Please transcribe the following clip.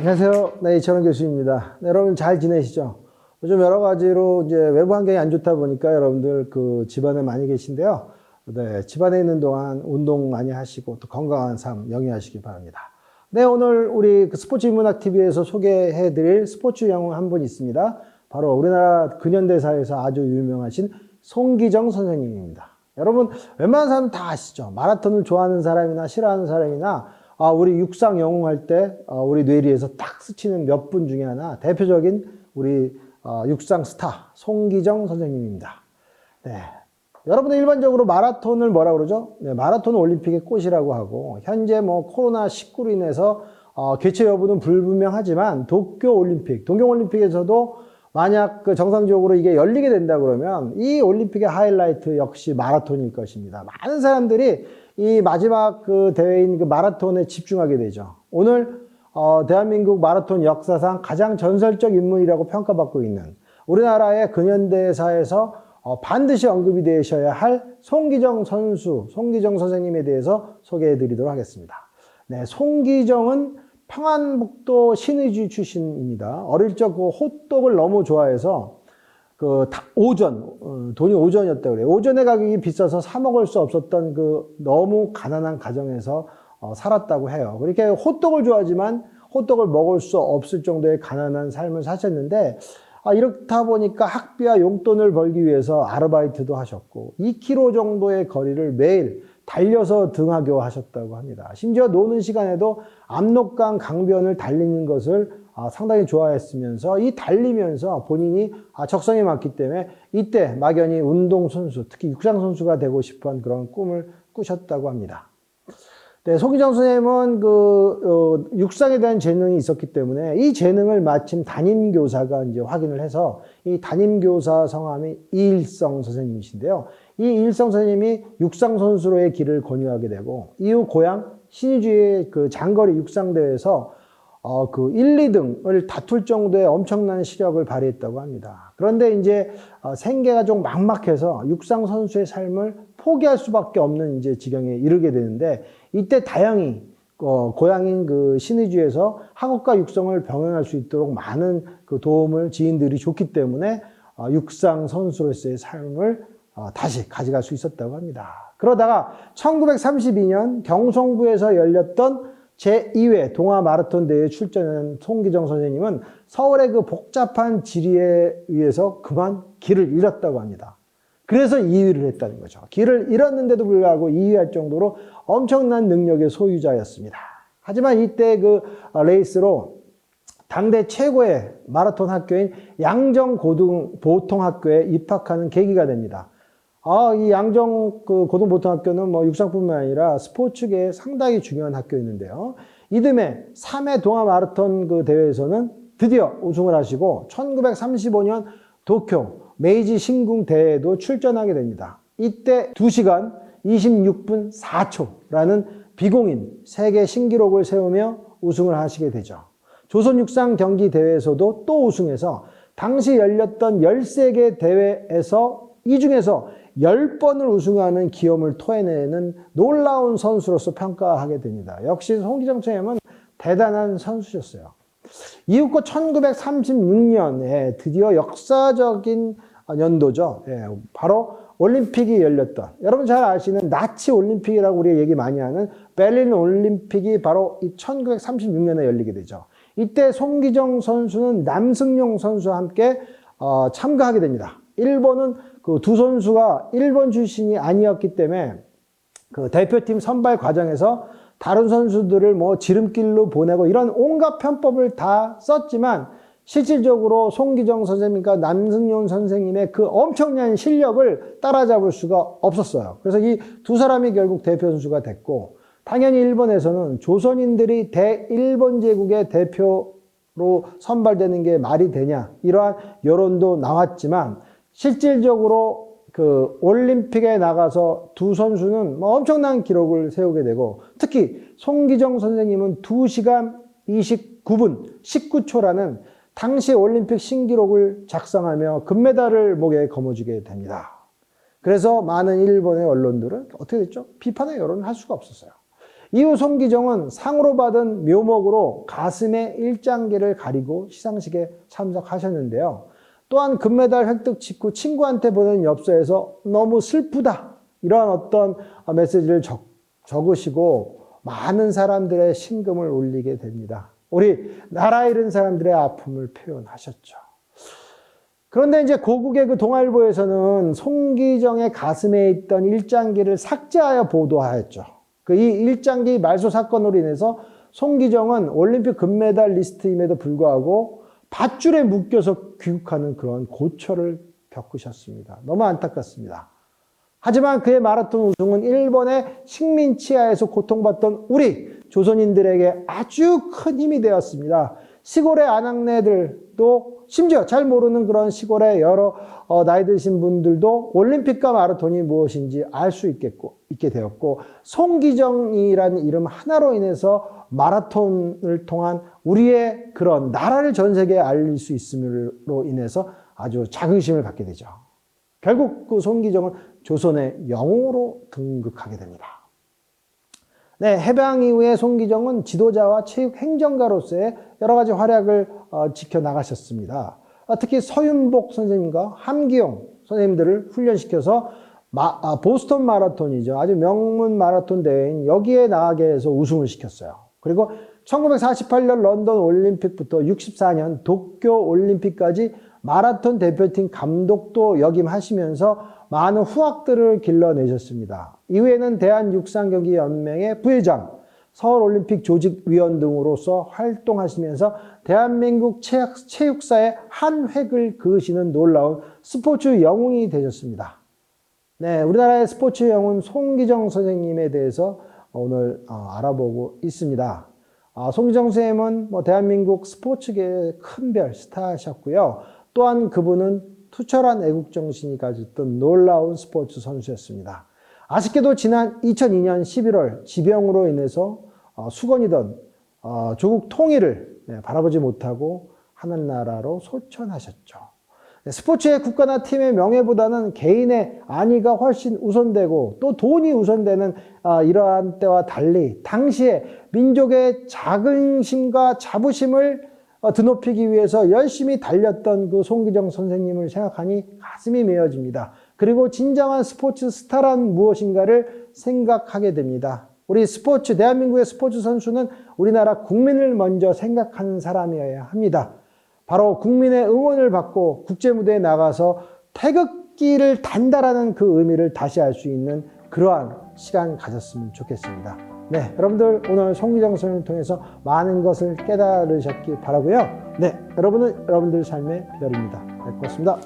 안녕하세요. 네, 이철원 교수입니다. 네, 여러분 잘 지내시죠? 요즘 여러 가지로 이제 외부 환경이 안 좋다 보니까 여러분들 집안에 많이 계신데요. 네, 집안에 있는 동안 운동 많이 하시고 또 건강한 삶 영위하시기 바랍니다. 네, 오늘 우리 스포츠 인문학 TV에서 소개해 드릴 스포츠 영웅 한 분 있습니다. 바로 우리나라 근현대사에서 아주 유명하신 송기정 선생님입니다. 여러분 웬만한 사람 다 아시죠? 마라톤을 좋아하는 사람이나 싫어하는 사람이나 우리 육상 영웅 할 때 우리 뇌리에서 딱 스치는 몇 분 중에 하나 대표적인 우리 육상 스타 송기정 선생님입니다. 네. 여러분들 일반적으로 마라톤을 뭐라 그러죠? 네, 마라톤 올림픽의 꽃이라고 하고 현재 코로나19로 인해서 개최 여부는 불분명하지만 동경올림픽에서도 만약 정상적으로 이게 열리게 된다 그러면 이 올림픽의 하이라이트 역시 마라톤일 것입니다. 많은 사람들이 이 마지막 대회인 마라톤에 집중하게 되죠. 오늘 대한민국 마라톤 역사상 가장 전설적 인물이라고 평가받고 있는 우리나라의 근현대사에서 반드시 언급이 되셔야 할 송기정 선생님에 대해서 소개해 드리도록 하겠습니다. 네, 송기정은 평안북도 신의주 출신입니다. 어릴 적 호떡을 너무 좋아해서 돈이 오전이었다고 그래요. 오전의 가격이 비싸서 사 먹을 수 없었던 너무 가난한 가정에서 살았다고 해요. 그렇게 호떡을 좋아하지만 호떡을 먹을 수 없을 정도의 가난한 삶을 사셨는데 이렇다 보니까 학비와 용돈을 벌기 위해서 아르바이트도 하셨고 2km 정도의 거리를 매일 달려서 등하교 하셨다고 합니다. 심지어 노는 시간에도 압록강 강변을 달리는 것을 상당히 좋아했으면서 달리면서 본인이 적성에 맞기 때문에 이때 막연히 운동선수, 특히 육상선수가 되고 싶은 그런 꿈을 꾸셨다고 합니다. 네, 송기정 선생님은 육상에 대한 재능이 있었기 때문에 이 재능을 마침 담임교사가 이제 확인을 해서 이 담임교사 성함이 이일성 선생님이신데요. 이 이일성 선생님이 육상선수로의 길을 권유하게 되고 이후 고향 신의주의 장거리 육상대회에서 1, 2등을 다툴 정도의 엄청난 시력을 발휘했다고 합니다. 그런데 이제 생계가 좀 막막해서 육상 선수의 삶을 포기할 수밖에 없는 이제 지경에 이르게 되는데 이때 다행히 고향인 신의주에서 학업과 육성을 병행할 수 있도록 많은 도움을 지인들이 줬기 때문에 육상 선수로서의 삶을 다시 가져갈 수 있었다고 합니다. 그러다가 1932년 경성부에서 열렸던 제2회 동아 마라톤 대회에 출전한 송기정 선생님은 서울의 복잡한 지리에 의해서 그만 길을 잃었다고 합니다. 그래서 2위를 했다는 거죠. 길을 잃었는데도 불구하고 2위할 정도로 엄청난 능력의 소유자였습니다. 하지만 이때 레이스로 당대 최고의 마라톤 학교인 양정고등보통학교에 입학하는 계기가 됩니다. 이 양정 고등보통학교는 육상뿐만 아니라 스포츠계에 상당히 중요한 학교였는데요. 이듬해 3회 동아 마라톤 대회에서는 드디어 우승을 하시고 1935년 도쿄 메이지 신궁 대회에도 출전하게 됩니다. 이때 2시간 26분 4초라는 비공인 세계 신기록을 세우며 우승을 하시게 되죠. 조선육상 경기 대회에서도 또 우승해서 당시 열렸던 13개 대회에서 이 중에서 10번을 우승하는 기염을 토해내는 놀라운 선수로서 평가하게 됩니다. 역시 송기정 선생님은 대단한 선수셨어요. 이후 1936년에 드디어 역사적인 연도죠. 바로 올림픽이 열렸던, 여러분 잘 아시는 나치 올림픽이라고 우리가 얘기 많이 하는 베를린 올림픽이 바로 이 1936년에 열리게 되죠. 이때 송기정 선수는 남승용 선수와 함께 참가하게 됩니다. 일본은 두 선수가 일본 출신이 아니었기 때문에 대표팀 선발 과정에서 다른 선수들을 지름길로 보내고 이런 온갖 편법을 다 썼지만 실질적으로 송기정 선생님과 남승용 선생님의 엄청난 실력을 따라잡을 수가 없었어요. 그래서 이 두 사람이 결국 대표 선수가 됐고, 당연히 일본에서는 조선인들이 대일본 제국의 대표로 선발되는 게 말이 되냐 이러한 여론도 나왔지만 실질적으로 올림픽에 나가서 두 선수는 엄청난 기록을 세우게 되고, 특히 송기정 선생님은 2시간 29분 19초라는 당시 올림픽 신기록을 작성하며 금메달을 목에 거머쥐게 됩니다. 그래서 많은 일본의 언론들은 어떻게 됐죠? 비판의 여론을 할 수가 없었어요. 이후 송기정은 상으로 받은 묘목으로 가슴의 일장기를 가리고 시상식에 참석하셨는데요. 또한 금메달 획득 직후 친구한테 보낸 엽서에서 너무 슬프다, 이러한 어떤 메시지를 적으시고 많은 사람들의 심금을 울리게 됩니다. 우리 나라 잃은 사람들의 아픔을 표현하셨죠. 그런데 이제 고국의 그 동아일보에서는 송기정의 가슴에 있던 일장기를 삭제하여 보도하였죠. 이 일장기 말소 사건으로 인해서 송기정은 올림픽 금메달리스트임에도 불구하고 밧줄에 묶여서 귀국하는 그런 고초를 겪으셨습니다. 너무 안타깝습니다. 하지만 그의 마라톤 우승은 일본의 식민치하에서 고통받던 우리 조선인들에게 아주 큰 힘이 되었습니다. 시골의 아낙네들도 심지어 잘 모르는 그런 시골의 여러 나이 드신 분들도 올림픽과 마라톤이 무엇인지 알 수 있게 되었고, 송기정이라는 이름 하나로 인해서 마라톤을 통한 우리의 그런 나라를 전 세계에 알릴 수 있음으로 인해서 아주 자긍심을 갖게 되죠. 결국 그 송기정은 조선의 영웅으로 등극하게 됩니다. 네, 해방 이후에 송기정은 지도자와 체육 행정가로서의 여러 가지 활약을 지켜나가셨습니다. 특히 서윤복 선생님과 함기용 선생님들을 훈련시켜서 보스턴 마라톤이죠. 아주 명문 마라톤 대회인 여기에 나가게 해서 우승을 시켰어요. 그리고 1948년 런던 올림픽부터 64년 도쿄 올림픽까지 마라톤 대표팀 감독도 역임하시면서 많은 후학들을 길러내셨습니다. 이후에는 대한육상경기연맹의 부회장, 서울올림픽 조직위원 등으로서 활동하시면서 대한민국 체육사의 한 획을 그으시는 놀라운 스포츠 영웅이 되셨습니다. 네, 우리나라의 스포츠 영웅 송기정 선생님에 대해서 오늘 알아보고 있습니다. 송기정 선생님은 대한민국 스포츠계의 큰별 스타셨고요. 또한 그분은 투철한 애국정신이 가졌던 놀라운 스포츠 선수였습니다. 아쉽게도 지난 2002년 11월 지병으로 인해서 수건이던 조국 통일을 바라보지 못하고 하늘나라로 소천하셨죠. 스포츠의 국가나 팀의 명예보다는 개인의 안위가 훨씬 우선되고 또 돈이 우선되는 이러한 때와 달리 당시에 민족의 자긍심과 자부심을 드높이기 위해서 열심히 달렸던 그 송기정 선생님을 생각하니 가슴이 메어집니다. 그리고 진정한 스포츠 스타란 무엇인가를 생각하게 됩니다. 우리 대한민국의 스포츠 선수는 우리나라 국민을 먼저 생각하는 사람이어야 합니다. 바로 국민의 응원을 받고 국제무대에 나가서 태극기를 단다라는 그 의미를 다시 알 수 있는 그러한 시간 가졌으면 좋겠습니다. 네, 여러분들 오늘 송기정 선생님을 통해서 많은 것을 깨달으셨기 바라고요. 네, 여러분은 여러분들 삶의 별입니다. 네, 고맙습니다.